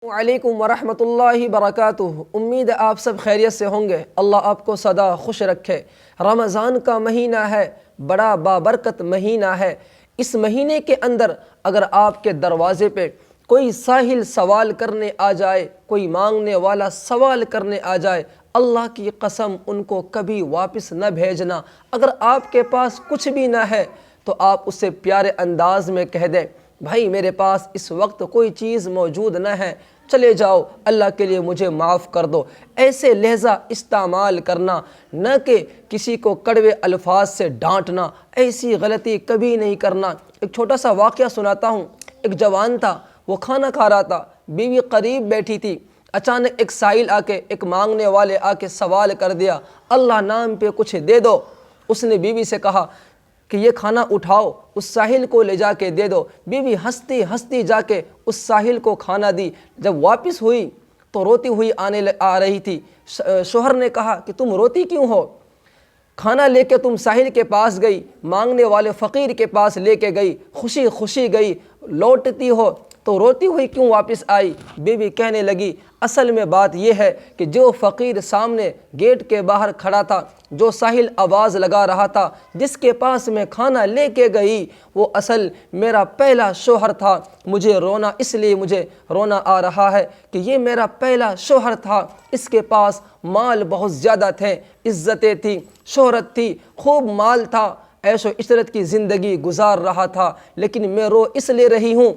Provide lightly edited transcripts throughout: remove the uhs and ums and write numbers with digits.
وعلیکم ورحمۃ اللہ وبرکاتہ۔ امید ہے آپ سب خیریت سے ہوں گے۔ اللہ آپ کو سدا خوش رکھے۔ رمضان کا مہینہ ہے، بڑا بابرکت مہینہ ہے۔ اس مہینے کے اندر اگر آپ کے دروازے پہ کوئی سائل سوال کرنے آ جائے، کوئی مانگنے والا سوال کرنے آ جائے، اللہ کی قسم ان کو کبھی واپس نہ بھیجنا۔ اگر آپ کے پاس کچھ بھی نہ ہے تو آپ اسے پیارے انداز میں کہہ دیں، بھائی میرے پاس اس وقت کوئی چیز موجود نہ ہے، چلے جاؤ، اللہ کے لیے مجھے معاف کر دو۔ ایسے لہجہ استعمال کرنا، نہ کہ کسی کو کڑوے الفاظ سے ڈانٹنا، ایسی غلطی کبھی نہیں کرنا۔ ایک چھوٹا سا واقعہ سناتا ہوں۔ ایک جوان تھا، وہ کھانا کھا رہا تھا، بیوی قریب بیٹھی تھی۔ اچانک ایک سائل آ کے، ایک مانگنے والے آ کے سوال کر دیا، اللہ نام پہ کچھ دے دو۔ اس نے بیوی سے کہا کہ یہ کھانا اٹھاؤ، اس ساحل کو لے جا کے دے دو۔ بیوی ہنستی ہنستی جا کے اس ساحل کو کھانا دی۔ جب واپس ہوئی تو روتی ہوئی آ رہی تھی۔ شوہر نے کہا کہ تم روتی کیوں ہو؟ کھانا لے کے تم ساحل کے پاس گئی، مانگنے والے فقیر کے پاس لے کے گئی، خوشی خوشی گئی، لوٹتی ہو تو روتی ہوئی کیوں واپس آئی؟ بیوی کہنے لگی، اصل میں بات یہ ہے کہ جو فقیر سامنے گیٹ کے باہر کھڑا تھا، جو ساحل آواز لگا رہا تھا، جس کے پاس میں کھانا لے کے گئی، وہ اصل میرا پہلا شوہر تھا۔ مجھے رونا آ رہا ہے کہ یہ میرا پہلا شوہر تھا۔ اس کے پاس مال بہت زیادہ تھے، عزتیں تھی، شہرت تھی، خوب مال تھا، عیش و عشرت کی زندگی گزار رہا تھا، لیکن میں رو اس لیے رہی ہوں۔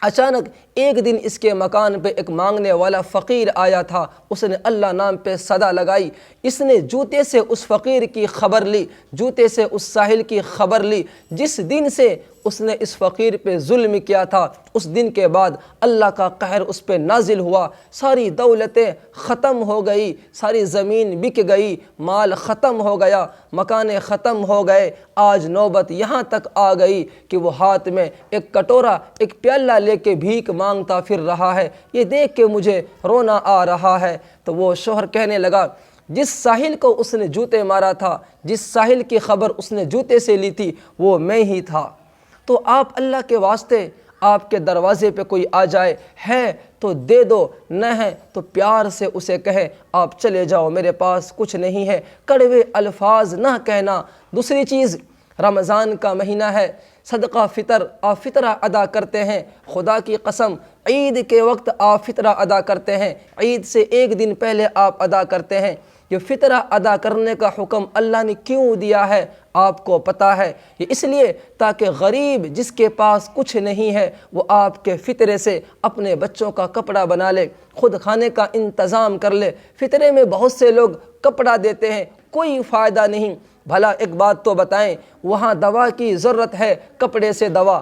اچانک ایک دن اس کے مکان پہ ایک مانگنے والا فقیر آیا تھا۔ اس نے اللہ نام پہ صدا لگائی۔ اس نے جوتے سے اس فقیر کی خبر لی، جوتے سے اس ساحل کی خبر لی۔ جس دن سے اس نے اس فقیر پہ ظلم کیا تھا، اس دن کے بعد اللہ کا قہر اس پہ نازل ہوا۔ ساری دولتیں ختم ہو گئی، ساری زمین بک گئی، مال ختم ہو گیا، مکان ختم ہو گئے۔ آج نوبت یہاں تک آ گئی کہ وہ ہاتھ میں ایک کٹورا، ایک پیالہ لے کے بھیک مانگتا پھر رہا ہے۔ یہ دیکھ کے مجھے رونا آ رہا ہے۔ تو وہ شوہر کہنے لگا، جس ساحل کو اس نے جوتے مارا تھا، جس ساحل کی خبر اس نے جوتے سے لی تھی، وہ میں ہی تھا۔ تو آپ اللہ کے واسطے، آپ کے دروازے پہ کوئی آ جائے، ہے تو دے دو، نہ ہے تو پیار سے اسے کہے، آپ چلے جاؤ، میرے پاس کچھ نہیں ہے۔ کڑوے الفاظ نہ کہنا۔ دوسری چیز، رمضان کا مہینہ ہے، صدقہ فطر، آپ فطرہ ادا کرتے ہیں۔ خدا کی قسم، عید کے وقت آپ فطرہ ادا کرتے ہیں، عید سے ایک دن پہلے آپ ادا کرتے ہیں۔ یہ فطرہ ادا کرنے کا حکم اللہ نے کیوں دیا ہے آپ کو پتہ ہے؟ یہ اس لیے تاکہ غریب جس کے پاس کچھ نہیں ہے، وہ آپ کے فطرے سے اپنے بچوں کا کپڑا بنا لے، خود کھانے کا انتظام کر لے۔ فطرے میں بہت سے لوگ کپڑا دیتے ہیں، کوئی فائدہ نہیں۔ بھلا ایک بات تو بتائیں، وہاں دوا کی ضرورت ہے، کپڑے سے دوا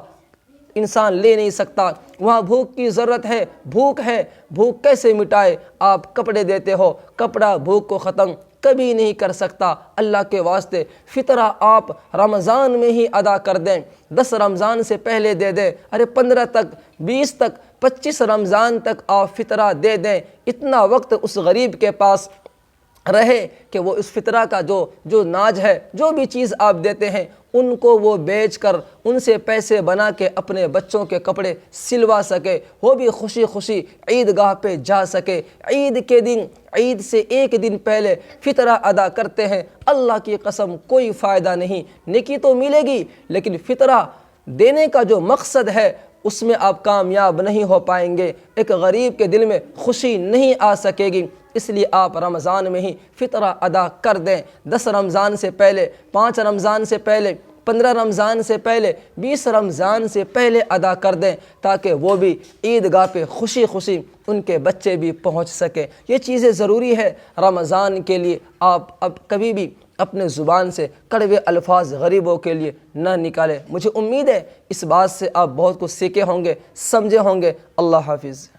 انسان لے نہیں سکتا۔ وہاں بھوک کی ضرورت ہے، بھوک ہے، بھوک کیسے مٹائے؟ آپ کپڑے دیتے ہو، کپڑا بھوک کو ختم کبھی نہیں کر سکتا۔ اللہ کے واسطے فطرہ آپ رمضان میں ہی ادا کر دیں، 10 رمضان سے پہلے دے دیں، 15 تک، 20 تک، 25 رمضان تک آپ فطرہ دے دیں۔ اتنا وقت اس غریب کے پاس رہے کہ وہ اس فطرہ کا جو ناج ہے، جو بھی چیز آپ دیتے ہیں، ان کو وہ بیچ کر ان سے پیسے بنا کے اپنے بچوں کے کپڑے سلوا سکے، وہ بھی خوشی خوشی عیدگاہ پہ جا سکے۔ عید کے دن، عید سے ایک دن پہلے فطرہ ادا کرتے ہیں، اللہ کی قسم کوئی فائدہ نہیں۔ نیکی تو ملے گی، لیکن فطرہ دینے کا جو مقصد ہے اس میں آپ کامیاب نہیں ہو پائیں گے، ایک غریب کے دل میں خوشی نہیں آ سکے گی۔ اس لیے آپ رمضان میں ہی فطرہ ادا کر دیں، 10 رمضان سے پہلے، 5 رمضان سے پہلے، 15 رمضان سے پہلے، 20 رمضان سے پہلے ادا کر دیں، تاکہ وہ بھی عیدگاہ پہ خوشی خوشی ان کے بچے بھی پہنچ سکیں۔ یہ چیزیں ضروری ہے رمضان کے لیے۔ آپ اب کبھی بھی اپنے زبان سے کڑوے الفاظ غریبوں کے لیے نہ نکالیں۔ مجھے امید ہے اس بات سے آپ بہت کچھ سیکھے ہوں گے، سمجھے ہوں گے۔ اللہ حافظ۔